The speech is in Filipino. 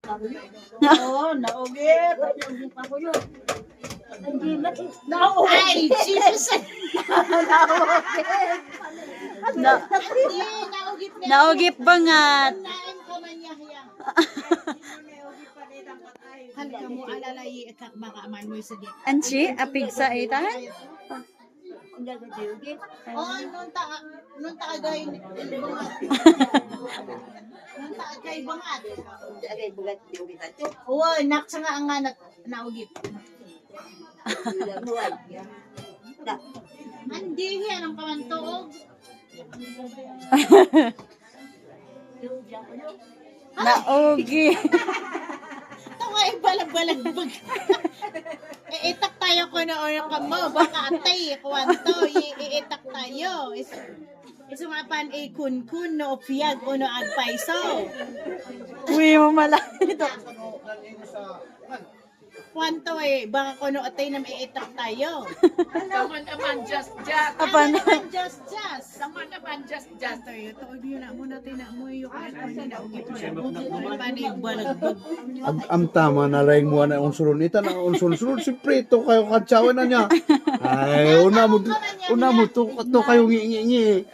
Oo, naugip. Ay, Jesus! Na, Hindi, naugip na. naugip bangat. Nain ko man yahya. Halika mo alalay ikak baka aman mo sa dit. Anchi, apig sa ita? Oh, nun ta agay bangat. Nun ta agay bangat. Oo, nak sa nga ang anak naugip. Hindi yan ang kamantoog. Naugi. Ito nga balag-balag bag. Iitak tayo ko na orang ka mo. Baka atay, kwanto. Iitak tayo. Isumapan kun-kun no opiyag o no agpaiso. Uy, mo malapit. Kwanto baka ko no atay na iitak tayo. Taman naman just. Apan. Just. Taman naman just. Ito, yun na muna tayo na mo yung naugip siya. Paano yung balagbag? Am tama na laing mo na unsulon ita na unsulon si preto kayo katsawan na niya. Ay, una mo to kayo ngi